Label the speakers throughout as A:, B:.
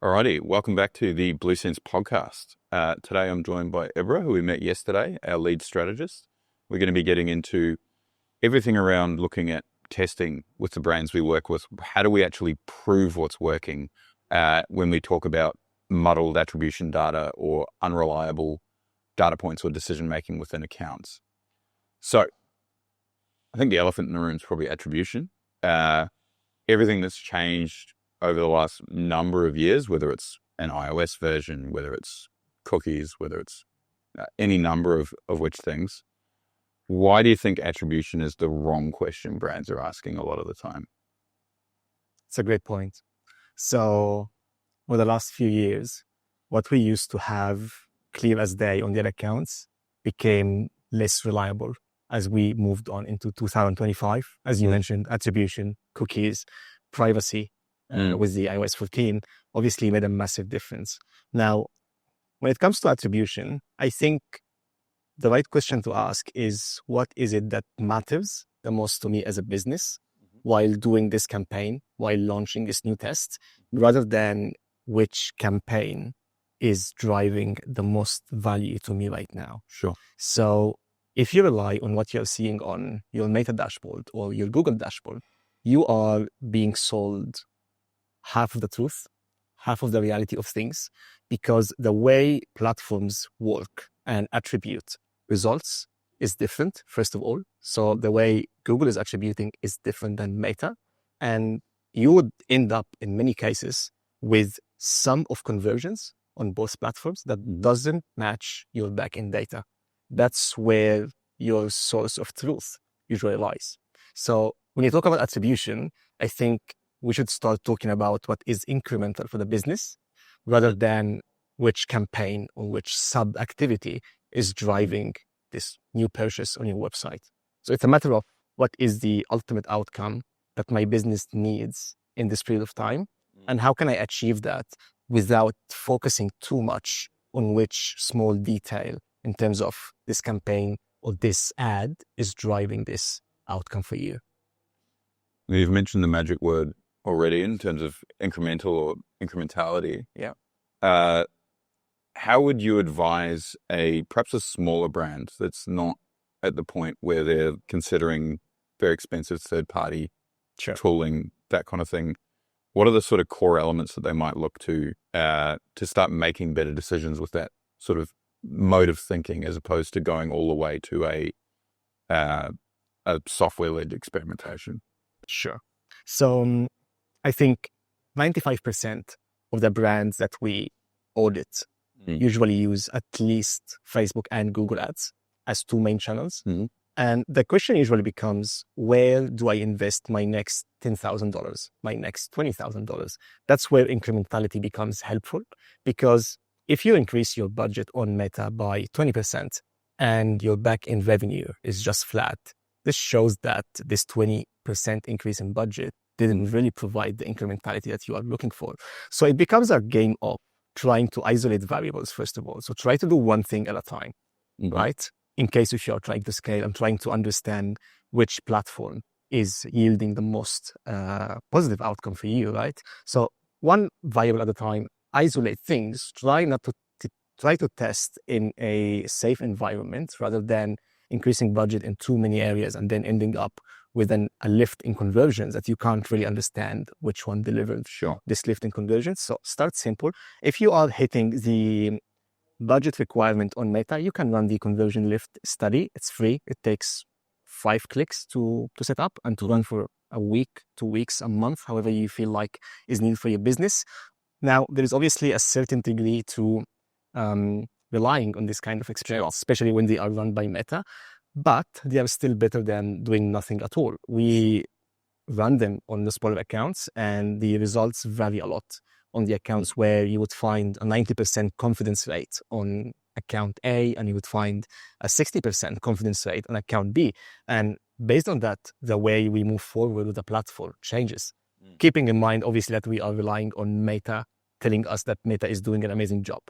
A: Alrighty, welcome back to the Blue Sense podcast. Today I'm joined by Ibra, who we met yesterday, our lead strategist. We're going to be getting into everything around looking at testing with the brands we work with. How do we actually prove what's working when we talk about muddled attribution data or unreliable data points or decision-making within accounts? So I think the elephant in the room is probably attribution. Everything that's changed over the last number of years, whether it's an iOS version, whether it's cookies, whether it's any number of which things. Why do you think attribution is the wrong question brands are asking a lot of the time?
B: It's a great point. So over the last few years, what we used to have clear as day on their accounts became less reliable as we moved on into 2025. As you mentioned, attribution, cookies, privacy, with the iOS 14, obviously made a massive difference. Now, when it comes to attribution, I think the right question to ask is, what is it that matters the most to me as a business while doing this campaign, while launching this new test, rather than which campaign is driving the most value to me right now?
A: Sure.
B: So if you rely on what you're seeing on your Meta dashboard or your Google dashboard, you are being sold half of the truth, half of the reality of things, because the way platforms work and attribute results is different, first of all. So the way Google is attributing is different than Meta. And you would end up in many cases with sum of conversions on both platforms that doesn't match your backend data. That's where your source of truth usually lies. So when you talk about attribution, I think we should start talking about what is incremental for the business rather than which campaign or which sub-activity is driving this new purchase on your website. So it's a matter of what is the ultimate outcome that my business needs in this period of time, and how can I achieve that without focusing too much on which small detail in terms of this campaign or this ad is driving this outcome for you.
A: You've mentioned the magic word already in terms of incremental or incrementality.
B: Yeah.
A: How would you advise perhaps a smaller brand that's not at the point where they're considering very expensive third-party tooling, that kind of thing? What are the sort of core elements that they might look to start making better decisions with that sort of mode of thinking, as opposed to going all the way to a software-led experimentation?
B: Sure. So I think 95% of the brands that we audit usually use at least Facebook and Google ads as two main channels. And the question usually becomes, where do I invest my next $10,000, my next $20,000? That's where incrementality becomes helpful, because if you increase your budget on Meta by 20% and your back-end revenue is just flat, this shows that this 20% increase in budget didn't really provide the incrementality that you are looking for. So it becomes a game of trying to isolate variables, first of all. So try to do one thing at a time, right? In case if you're trying to scale and trying to understand which platform is yielding the most positive outcome for you, right? So one variable at a time, isolate things, try to test in a safe environment rather than increasing budget in too many areas and then ending up with a lift in conversions that you can't really understand which one delivered this lift in conversions. So start simple. If you are hitting the budget requirement on Meta, you can run the conversion lift study. It's free. It takes 5 clicks to set up and to run for a week, 2 weeks, a month, however you feel like is needed for your business. Now, there is obviously a certain degree to relying on this kind of experiments, especially when they are run by Meta, but they are still better than doing nothing at all. We run them on the smaller accounts and the results vary a lot. On the accounts where you would find a 90% confidence rate on account A and you would find a 60% confidence rate on account B. And based on that, the way we move forward with the platform changes. Keeping in mind, obviously, that we are relying on Meta telling us that Meta is doing an amazing job.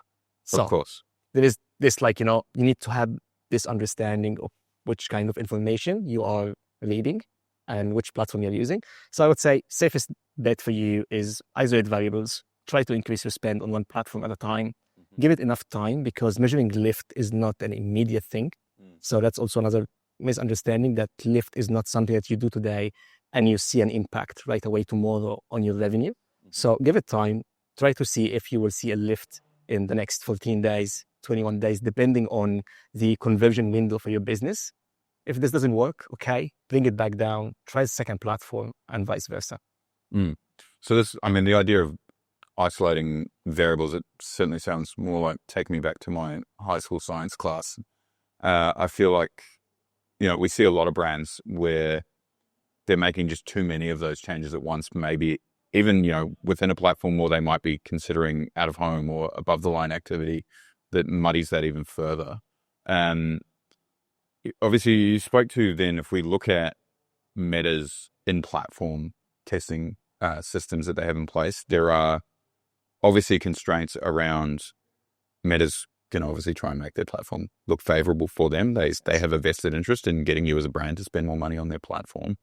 B: So
A: of course,
B: there is this, you need to have this understanding of which kind of information you are reading and which platform you're using. So I would say safest bet for you is isolate variables, try to increase your spend on one platform at a time. Give it enough time, because measuring lift is not an immediate thing. So that's also another misunderstanding, that lift is not something that you do today and you see an impact right away tomorrow on your revenue. So give it time. Try to see if you will see a lift in the next 14 days, 21 days, depending on the conversion window for your business. If this doesn't work, okay, bring it back down, try the second platform, and vice versa.
A: So the idea of isolating variables, it certainly sounds more like taking me back to my high school science class. I feel like, we see a lot of brands where they're making just too many of those changes at once, maybe even, within a platform, or they might be considering out of home or above the line activity that muddies that even further. Obviously, you spoke to then, if we look at Meta's in-platform testing systems that they have in place, there are obviously constraints around Meta's can obviously try and make their platform look favorable for them. They have a vested interest in getting you as a brand to spend more money on their platform.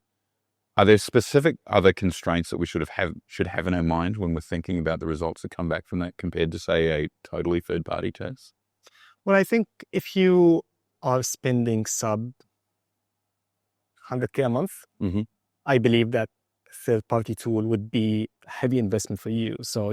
A: Are there specific other constraints that we should have in our mind when we're thinking about the results that come back from that compared to, say, a totally third-party test?
B: Well, I think if you are spending sub 100K a month, I believe that third-party tool would be a heavy investment for you. So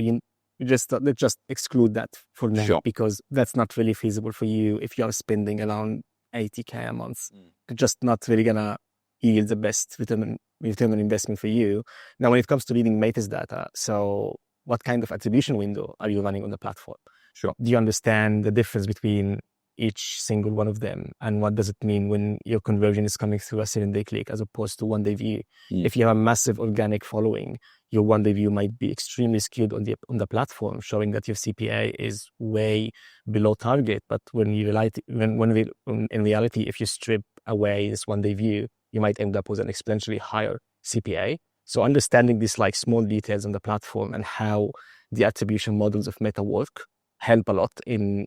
B: let's just exclude that for now,
A: Sure.
B: because that's not really feasible for you if you are spending around 80K a month. It's just not really gonna yield the best return on investment for you. Now, when it comes to reading Meta's data, so what kind of attribution window are you running on the platform?
A: Sure.
B: Do you understand the difference between each single one of them, and what does it mean when your conversion is coming through a 7-day click as opposed to 1-day view? If you have a massive organic following, your 1-day view might be extremely skewed on the platform, showing that your CPA is way below target. But in reality, if you strip away this 1-day view, you might end up with an exponentially higher CPA. So understanding these small details on the platform and how the attribution models of Meta work help a lot in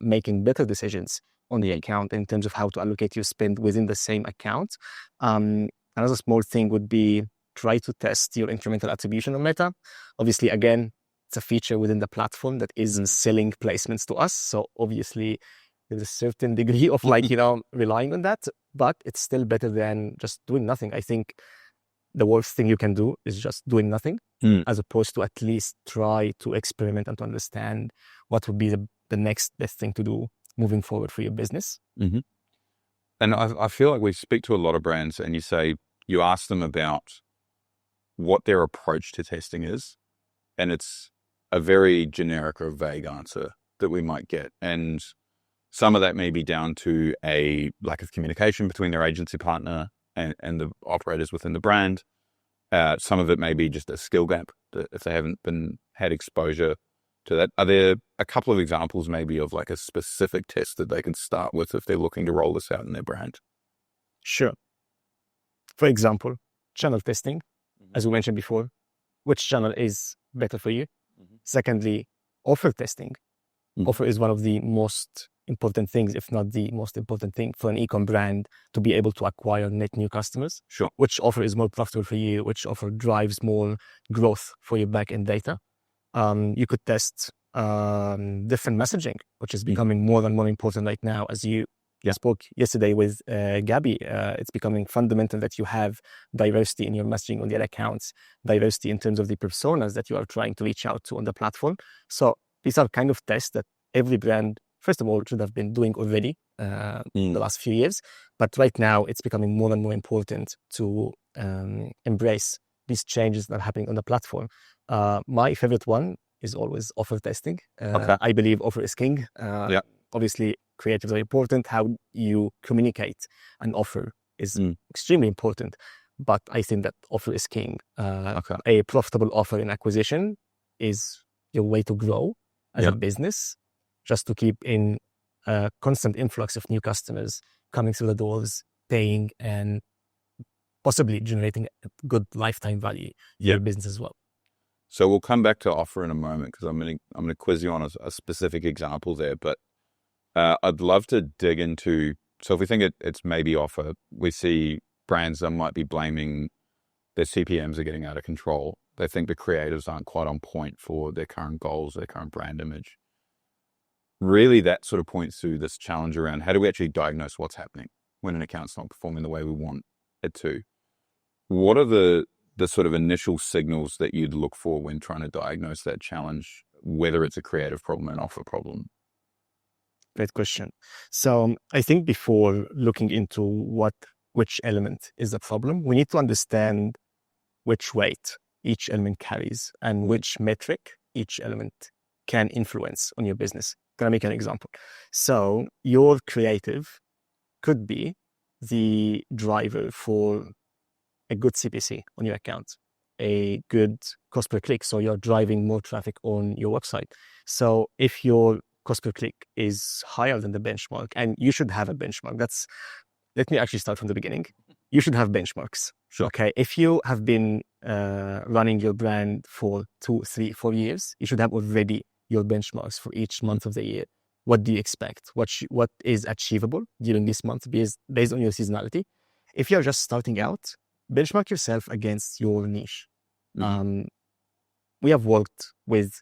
B: making better decisions on the account in terms of how to allocate your spend within the same account. Another small thing would be try to test your incremental attribution on Meta. Obviously, again, it's a feature within the platform that is selling placements to us. So obviously, there's a certain degree of relying on that, but it's still better than just doing nothing. I think the worst thing you can do is just doing nothing, as opposed to at least try to experiment and to understand what would be the next best thing to do moving forward for your business.
A: And I feel like we speak to a lot of brands and you ask them about what their approach to testing is, and it's a very generic or vague answer that we might get. And some of that may be down to a lack of communication between their agency partner and the operators within the brand. Some of it may be just a skill gap, that if they haven't had exposure to that. Are there a couple of examples maybe of a specific test that they can start with if they're looking to roll this out in their brand?
B: Sure. For example, channel testing, as we mentioned before, which channel is better for you? Secondly, offer testing. Offer is one of the most important things, if not the most important thing for an e-com brand to be able to acquire net new customers.
A: Sure.
B: Which offer is more profitable for you? Which offer drives more growth for your back-end data? You could test different messaging, which is becoming more and more important right now. As you spoke yesterday with Gabby, it's becoming fundamental that you have diversity in your messaging on the other accounts, diversity in terms of the personas that you are trying to reach out to on the platform. So these are kind of tests that every brand, first of all, should have been doing already the last few years. But right now, it's becoming more and more important to embrace these changes that are happening on the platform. My favorite one is always offer testing. I believe offer is king. Obviously, creative is very important. How you communicate an offer is extremely important. But I think that offer is king. A profitable offer in acquisition is your way to grow as a business, just to keep in a constant influx of new customers coming through the doors, paying, and possibly generating a good lifetime value for your business as well.
A: So we'll come back to offer in a moment, because I'm going to quiz you on a specific example there. But I'd love to dig into, so if we think it's maybe offer, we see brands that might be blaming their CPMs are getting out of control. They think the creatives aren't quite on point for their current goals, their current brand image. Really, that sort of points to this challenge around how do we actually diagnose what's happening when an account's not performing the way we want it to? What are the sort of initial signals that you'd look for when trying to diagnose that challenge, whether it's a creative problem or an offer problem?
B: Great question. So I think before looking into which element is the problem, we need to understand which weight each element carries and which metric each element can influence on your business. Can I make an example? So your creative could be the driver for a good CPC on your account, a good cost per click. So you're driving more traffic on your website. So if your cost per click is higher than the benchmark, and you should have a benchmark, let me actually start from the beginning. You should have benchmarks.
A: Sure.
B: Okay. If you have been running your brand for 2, 3, 4 years, you should have already your benchmarks for each month of the year. What do you expect? What is achievable during this month based on your seasonality? If you're just starting out, benchmark yourself against your niche.
A: Mm-hmm.
B: We have worked with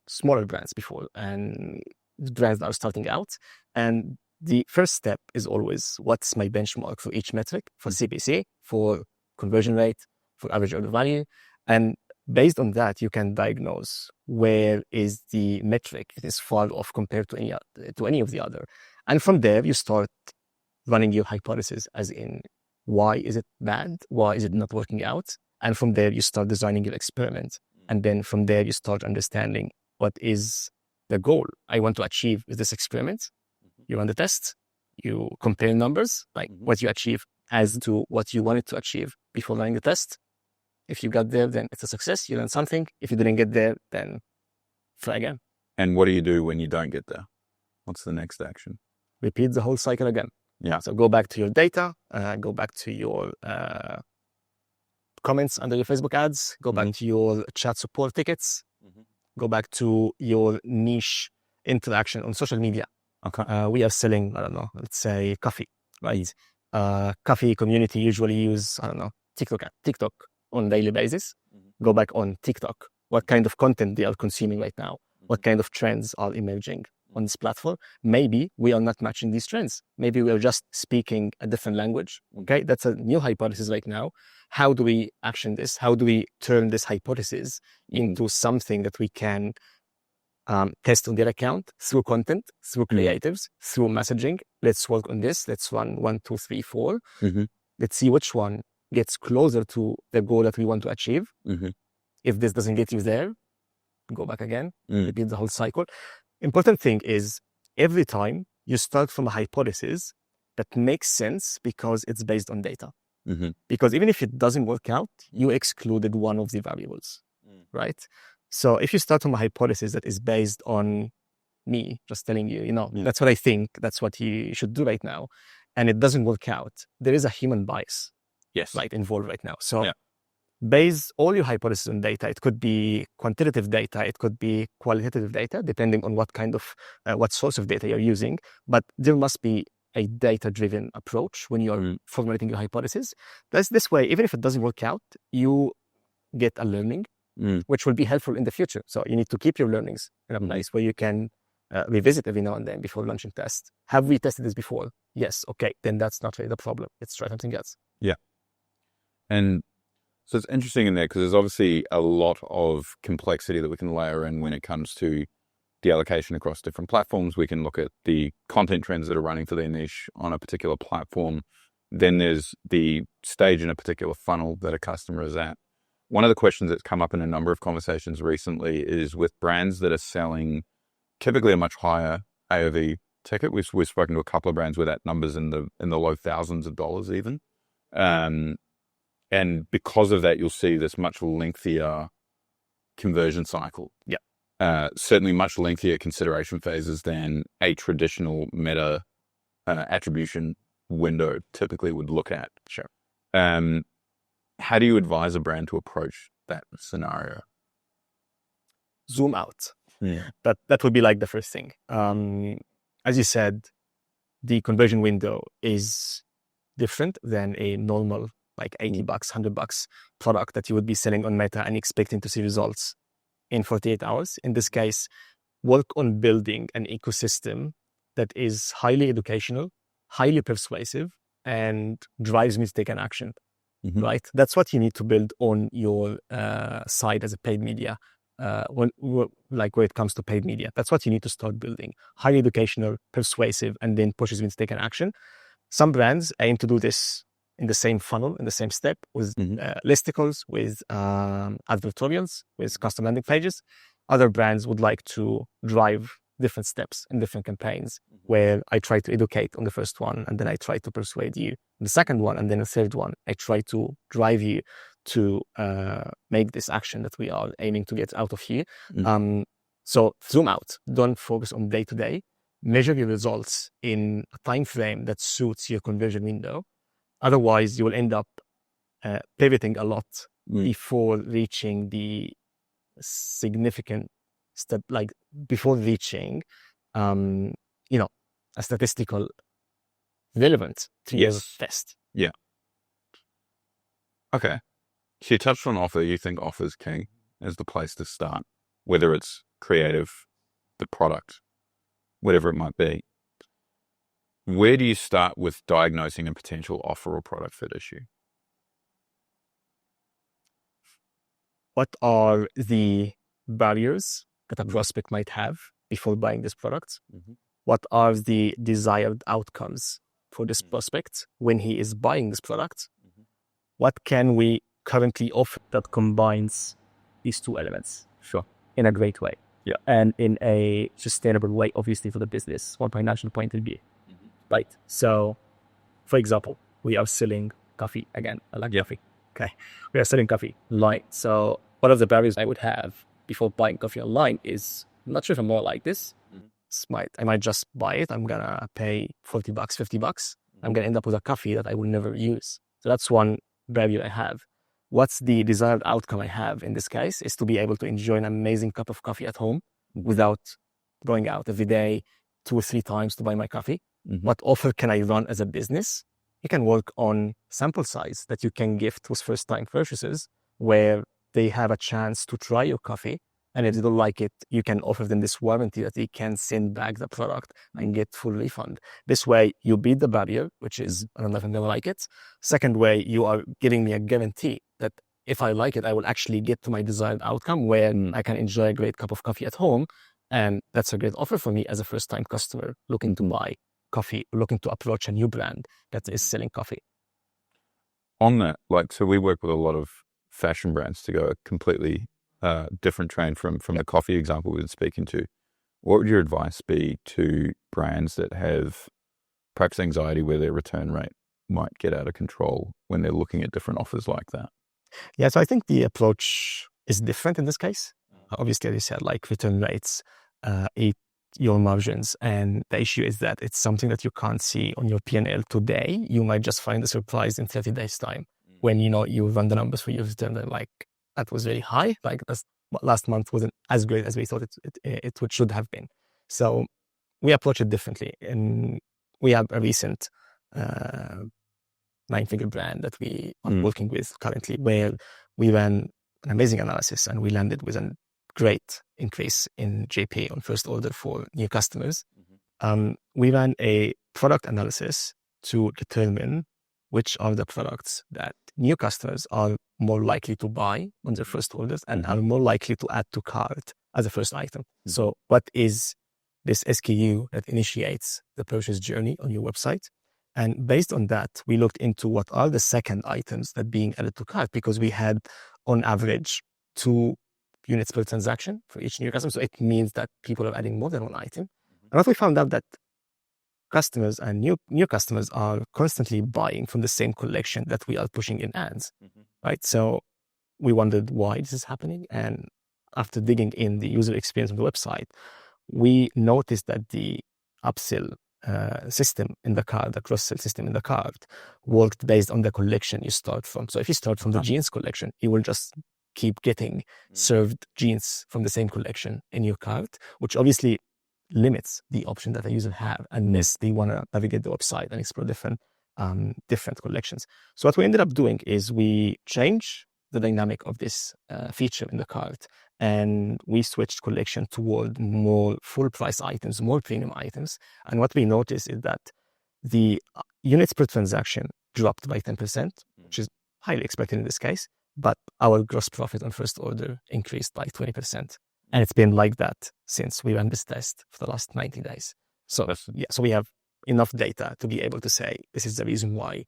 B: smaller brands before and brands that are starting out. And the first step is always, what's my benchmark for each metric, for CPC, for conversion rate, for average order value. And based on that, you can diagnose where is the metric that is far off compared to any of the other. And from there, you start running your hypothesis, as in, why is it bad? Why is it not working out? And from there, you start designing your experiment. And then from there, you start understanding what is the goal I want to achieve with this experiment. You run the test, you compare numbers, like what you achieve as to what you wanted to achieve before running the test. If you got there, then it's a success. You learned something. If you didn't get there, then try again.
A: And what do you do when you don't get there? What's the next action?
B: Repeat the whole cycle again.
A: Yeah.
B: So go back to your data, go back to your comments under your Facebook ads, go back to your chat support tickets, go back to your niche interaction on social media.
A: Okay.
B: We are selling, I don't know, let's say coffee, right? Coffee community usually use, I don't know, TikTok on a daily basis. Go back on TikTok. What kind of content they are consuming right now? What kind of trends are emerging on this platform? Maybe we are not matching these trends. Maybe we are just speaking a different language. Okay, that's a new hypothesis right now. How do we action this? How do we turn this hypothesis into something that we can test on their account through content, through creatives, through messaging? Let's work on this. Let's run 1, 2, 3, 4. Let's see which one gets closer to the goal that we want to achieve. If this doesn't get you there, go back again, repeat the whole cycle. Important thing is, every time you start from a hypothesis that makes sense because it's based on data. Because even if it doesn't work out, you excluded one of the variables, right? So if you start from a hypothesis that is based on me just telling you, that's what I think, that's what you should do right now, and it doesn't work out, there is a human bias, right, involved right now. So base all your hypotheses on data. It could be quantitative data, it could be qualitative data, depending on what kind of, what source of data you're using. But there must be a data-driven approach when you're formulating your hypothesis. This way, even if it doesn't work out, you get a learning, which will be helpful in the future. So you need to keep your learnings in a place where you can revisit every now and then before launching tests. Have we tested this before? Yes. Okay. Then that's not really the problem. Let's try something else.
A: Yeah. And so it's interesting in there because there's obviously a lot of complexity that we can layer in when it comes to the allocation across different platforms. We can look at the content trends that are running for their niche on a particular platform. Then there's the stage in a particular funnel that a customer is at. One of the questions that's come up in a number of conversations recently is with brands that are selling typically a much higher AOV ticket. We've spoken to a couple of brands where that number's in the low thousands of dollars even. And because of that, you'll see this much lengthier conversion cycle. Certainly much lengthier consideration phases than a traditional meta attribution window typically would look at.
B: Sure.
A: How do you advise a brand to approach that scenario?
B: Zoom out. That would be like the first thing. As you said, the conversion window is different than a normal like $80, $100 product that you would be selling on Meta and expecting to see results in 48 hours. In this case, work on building an ecosystem that is highly educational, highly persuasive, and drives me to take an action, right? That's what you need to build on your side as a paid media. Where it comes to paid media, that's what you need to start building. Highly educational, persuasive, and then pushes me to take an action. Some brands aim to do this in the same funnel, in the same step, with listicles, with advertorials, with custom landing pages. Other brands would like to drive different steps in different campaigns, where I try to educate on the first one, and then I try to persuade you on the second one, and then the third one, I try to drive you to make this action that we are aiming to get out of here. So zoom out. Don't focus on day-to-day. Measure your results in a time frame that suits your conversion window. Otherwise, you will end up pivoting a lot before reaching the significant step, like before reaching, a statistical relevance to your test.
A: Yeah. Okay. So you touched on offer. You think offer is king as the place to start, whether it's creative, the product, whatever it might be. Where do you start with diagnosing a potential offer or product fit issue?
B: What are the barriers that a prospect might have before buying this product? What are the desired outcomes for this prospect when he is buying this product? What can we currently offer that combines these two elements?
A: Sure.
B: In a great way. Yeah. And in a sustainable way, obviously, for the business, from a financial point of view. Right. So, for example, we are selling coffee again. I like coffee. Okay. We are selling coffee online. So one of the barriers I would have before buying coffee online is, I'm not sure if I'm more like this. I might just buy it. I'm going to pay $40, $50. I'm going to end up with a coffee that I will never use. So that's one barrier I have. What's the desired outcome I have in this case is to be able to enjoy an amazing cup of coffee at home without going out every day 2 or 3 times to buy my coffee. What offer can I run as a business? You can work on sample size that you can gift with first-time purchasers, where they have a chance to try your coffee. And if they don't like it, you can offer them this warranty that they can send back the product and get full refund. This way, you beat the barrier, which is, I don't know if I'm going to like it. Second way, you are giving me a guarantee that if I like it, I will actually get to my desired outcome, where I can enjoy a great cup of coffee at home. And that's a great offer for me as a first-time customer looking to buy coffee, looking to approach a new brand that is selling coffee.
A: On that, so we work with a lot of fashion brands to go a completely different train from the coffee example we were speaking to. What would your advice be to brands that have perhaps anxiety where their return rate might get out of control when they're looking at different offers like that?
B: Yeah, so I think the approach is different in this case. Obviously, as you said, like return rates, eat your margins. And the issue is that it's something that you can't see on your P&L today. You might just find a surprise in 30 days time when, you run the numbers for your return. And like, that was very high. Like last month wasn't as great as we thought it should have been. So we approach it differently. And we have a recent 9-figure brand that we are working with currently, where we ran an amazing analysis and we landed with a great increase in JP on first order for new customers. We ran a product analysis to determine which are the products that new customers are more likely to buy on their first orders and are more likely to add to cart as a first item. So what is this SKU that initiates the purchase journey on your website? And based on that, we looked into what are the second items that being added to cart, because we had on average 2 units per transaction for each new customer. So it means that people are adding more than one item. And what we found out that customers and new customers are constantly buying from the same collection that we are pushing in ads, right? So we wondered why this is happening. And after digging in the user experience on the website, we noticed that the upsell system in the cart, the cross-sell system in the cart, worked based on the collection you start from. So if you start from the jeans collection, you will just keep getting served jeans from the same collection in your cart, which obviously limits the option that a user have unless they want to navigate the website and explore different different collections. So what we ended up doing is we changed the dynamic of this feature in the cart, and we switched collection toward more full price items, more premium items. And what we noticed is that the units per transaction dropped by 10%, which is highly expected in this case, but our gross profit on first order increased by 20%. And it's been like that since we ran this test for the last 90 days. So, so we have enough data to be able to say, this is the reason why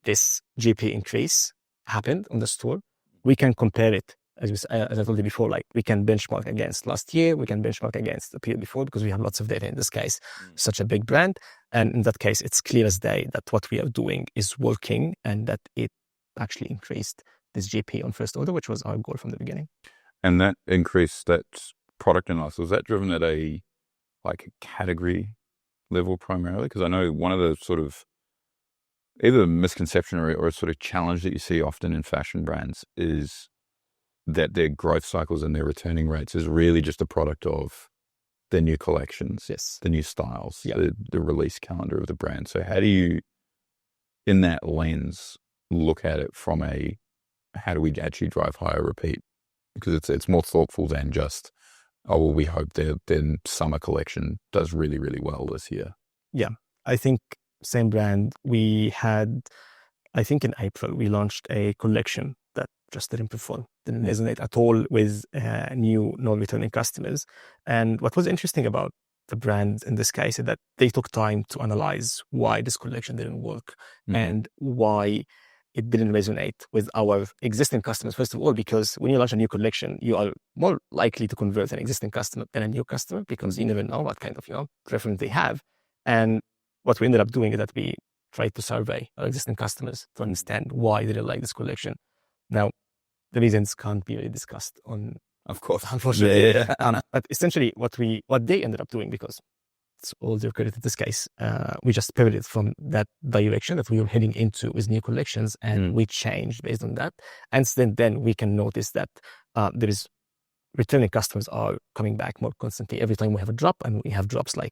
B: this GP increase happened on the store. We can compare it, as I told you before, like we can benchmark against last year, we can benchmark against the period before, because we have lots of data in this case, such a big brand. And in that case, it's clear as day that what we are doing is working and that it actually increased this GP on first order, which was our goal from the beginning.
A: And that increase, that product analysis, was that driven at a category level primarily? Because I know one of the sort of either a misconception or a sort of challenge that you see often in fashion brands is that their growth cycles and their returning rates is really just a product of their new collections, the new styles, the release calendar of the brand. So how do you, in that lens, look at it from how do we actually drive higher repeat? Because it's more thoughtful than just, we hope their summer collection does really, really well this year.
B: Yeah, I think same brand. We had, I think in April, we launched a collection that just didn't perform, didn't resonate at all with new non-returning customers. And what was interesting about the brand in this case is that they took time to analyze why this collection didn't work and why it didn't resonate with our existing customers. First of all, because when you launch a new collection, you are more likely to convert an existing customer than a new customer, because you never know what kind of preference they have. And what we ended up doing is that we tried to survey our existing customers to understand why they didn't like this collection. Now, the reasons can't be really discussed on,
A: of course,
B: unfortunately. But essentially, what they ended up doing, because it's all their credit in this case, we just pivoted from that direction that we were heading into with new collections, and we changed based on that. And then we can notice that there is returning customers are coming back more constantly every time we have a drop, and we have drops like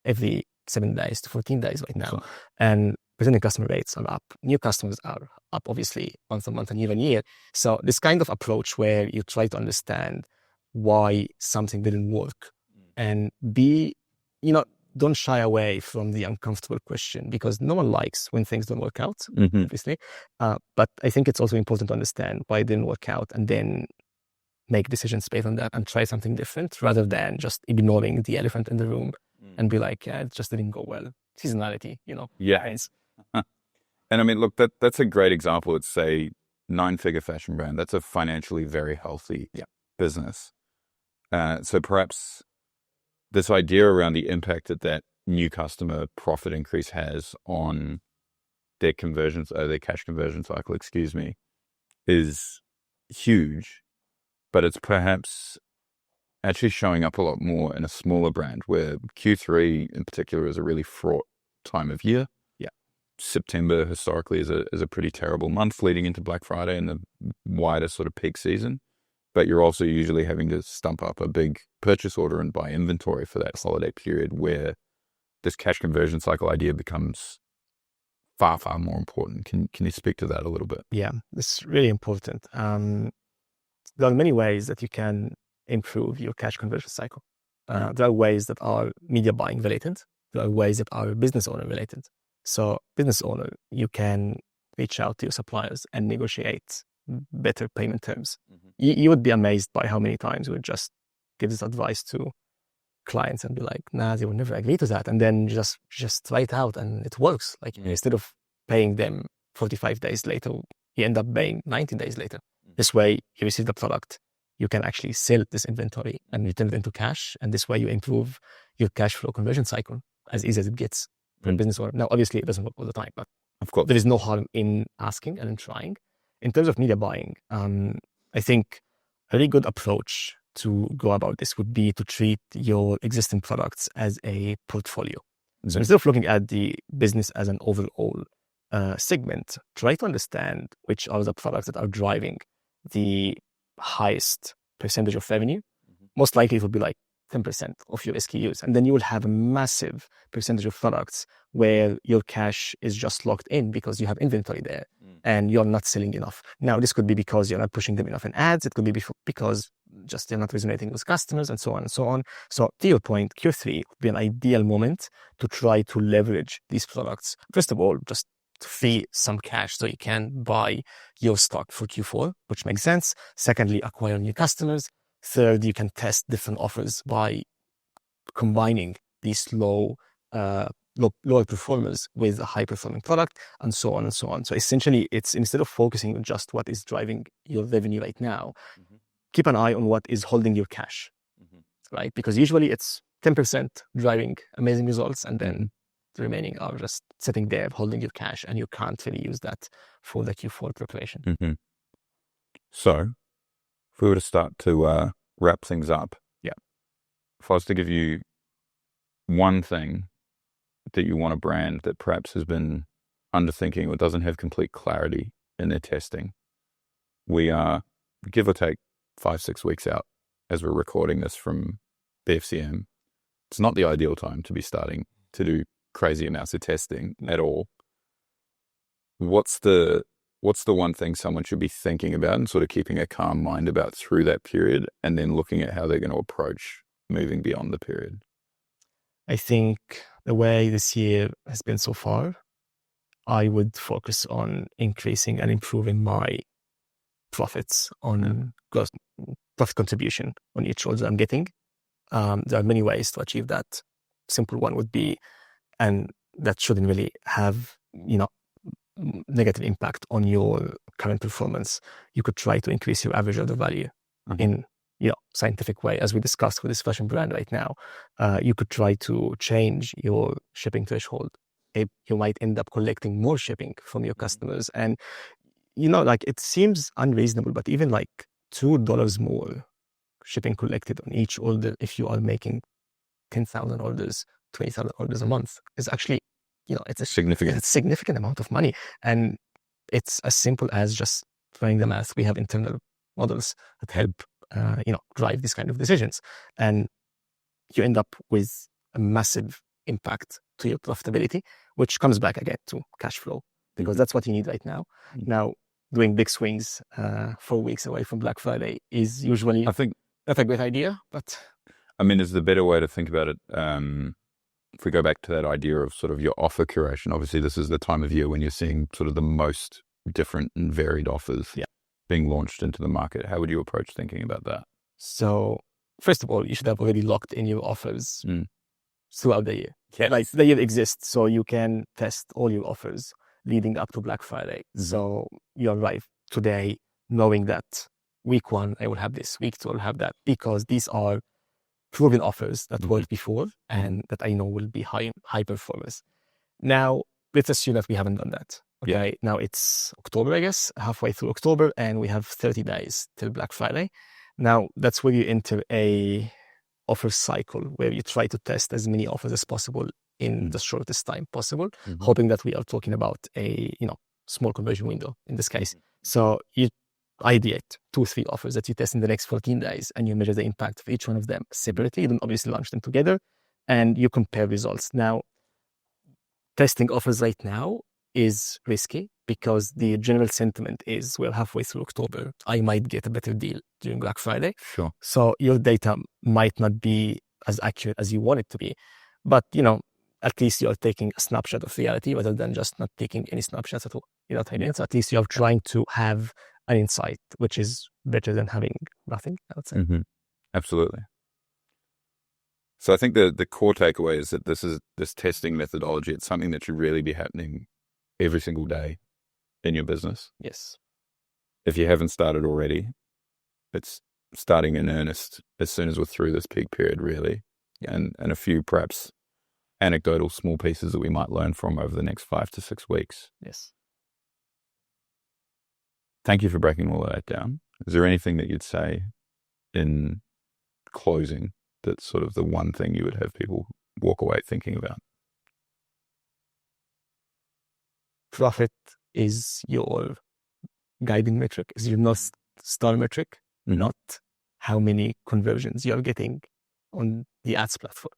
B: every 7 days to 14 days right now. Sure. And returning customer rates are up. New customers are up, obviously, month on month and year on year. So this kind of approach where you try to understand why something didn't work and don't shy away from the uncomfortable question, because no one likes when things don't work out, obviously. But I think it's also important to understand why it didn't work out and then make decisions based on that and try something different rather than just ignoring the elephant in the room and be like, it just didn't go well. Seasonality,
A: Yeah. And I mean, look, that's a great example. It's a 9-figure fashion brand. That's a financially very healthy business. So perhaps this idea around the impact that new customer profit increase has on their cash conversion cycle, is huge, but it's perhaps actually showing up a lot more in a smaller brand where Q3 in particular is a really fraught time of year.
B: Yeah.
A: September historically is a pretty terrible month leading into Black Friday and the wider sort of peak season. But you're also usually having to stump up a big purchase order and buy inventory for that holiday period, where this cash conversion cycle idea becomes far, far more important. Can you speak to that a little bit?
B: Yeah, it's really important. There are many ways that you can improve your cash conversion cycle. There are ways that are media buying related. There are ways that are business owner related. So business owner, you can reach out to your suppliers and negotiate better payment terms. You would be amazed by how many times we would just give this advice to clients and be like, nah, they will never agree to that. And then just try it out and it works. Like instead of paying them 45 days later, you end up paying 90 days later. This way you receive the product, you can actually sell this inventory and return it into cash. And this way you improve your cash flow conversion cycle as easy as it gets for a business owner. Now, obviously it doesn't work all the time, but of course there is no harm in asking and in trying. In terms of media buying, I think a really good approach to go about this would be to treat your existing products as a portfolio. So instead of looking at the business as an overall segment, try to understand which are the products that are driving the highest percentage of revenue. Most likely it would be like 10% of your SKUs. And then you will have a massive percentage of products where your cash is just locked in because you have inventory there and you're not selling enough. Now, this could be because you're not pushing them enough in ads. It could be because just they're not resonating with customers and so on and so on. So to your point, Q3 would be an ideal moment to try to leverage these products. First of all, just to free some cash so you can buy your stock for Q4, which makes sense. Secondly, acquire new customers. Third, you can test different offers by combining these lower performers with a high performing product, and so on and so on. So essentially, it's instead of focusing on just what is driving your revenue right now, keep an eye on what is holding your cash, right? Because usually it's 10% driving amazing results, and then the remaining are just sitting there holding your cash, and you can't really use that for the Q4 preparation.
A: So if we were to start to wrap things up, if I was to give you one thing that you want a brand that perhaps has been underthinking or doesn't have complete clarity in their testing, we are, give or take, 5-6 weeks out as we're recording this from BFCM. It's not the ideal time to be starting to do crazy amounts of testing at all. What's the one thing someone should be thinking about and sort of keeping a calm mind about through that period, and then looking at how they're going to approach moving beyond the period?
B: I think the way this year has been so far, I would focus on increasing and improving my profits on profit contribution on each order I'm getting. There are many ways to achieve that. Simple one would be, and that shouldn't really have, negative impact on your current performance. You could try to increase your average order value in scientific way, as we discussed with this fashion brand right now. You could try to change your shipping threshold. You might end up collecting more shipping from your customers, and it seems unreasonable, but even like $2 more shipping collected on each order, if you are making 10,000 orders, 20,000 orders a month, is actually, it's a significant amount of money. And it's as simple as just trying the math. We have internal models that help, drive these kind of decisions. And you end up with a massive impact to your profitability, which comes back again to cash flow, because that's what you need right now. Now, doing big swings 4 weeks away from Black Friday is usually, I think, not a great idea. But
A: I mean, is the better way to think about it, if we go back to that idea of sort of your offer curation, obviously this is the time of year when you're seeing sort of the most different and varied offers being launched into the market. How would you approach thinking about that?
B: So first of all, you should have already locked in your offers throughout the year. Like the year exists, so you can test all your offers leading up to Black Friday. So you arrive today knowing that week 1, I will have this, week 2, I'll have that, because these are proven offers that worked before and that I know will be high performers. Now, let's assume that we haven't done that. Okay, now it's October, I guess, halfway through October, and we have 30 days till Black Friday. Now, that's where you enter a offer cycle where you try to test as many offers as possible in the shortest time possible, hoping that we are talking about a small conversion window in this case. So you ideate 2-3 offers that you test in the next 14 days, and you measure the impact of each one of them separately. You don't obviously launch them together, and you compare results. Now, testing offers right now is risky because the general sentiment is we're halfway through October. I might get a better deal during Black Friday.
A: Sure.
B: So your data might not be as accurate as you want it to be, but at least you are taking a snapshot of reality rather than just not taking any snapshots at all. So at least you are trying to have an insight, which is better than having nothing, I would say.
A: Absolutely. So I think the core takeaway is that this testing methodology, it's something that should really be happening every single day in your business.
B: Yes.
A: If you haven't started already, it's starting in earnest as soon as we're through this peak period, really. And a few perhaps anecdotal small pieces that we might learn from over the next 5 to 6 weeks.
B: Yes.
A: Thank you for breaking all of that down. Is there anything that you'd say in closing that's sort of the one thing you would have people walk away thinking about?
B: Profit is your guiding metric, is your North Star metric, not how many conversions you're getting on the ads platform.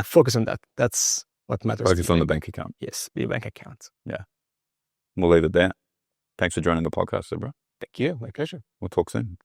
B: Focus on that. That's what matters.
A: Focus on the bank account.
B: Yes, the bank account.
A: We'll leave it there. Thanks for joining the podcast, Ibra.
B: Thank you. My pleasure.
A: We'll talk soon.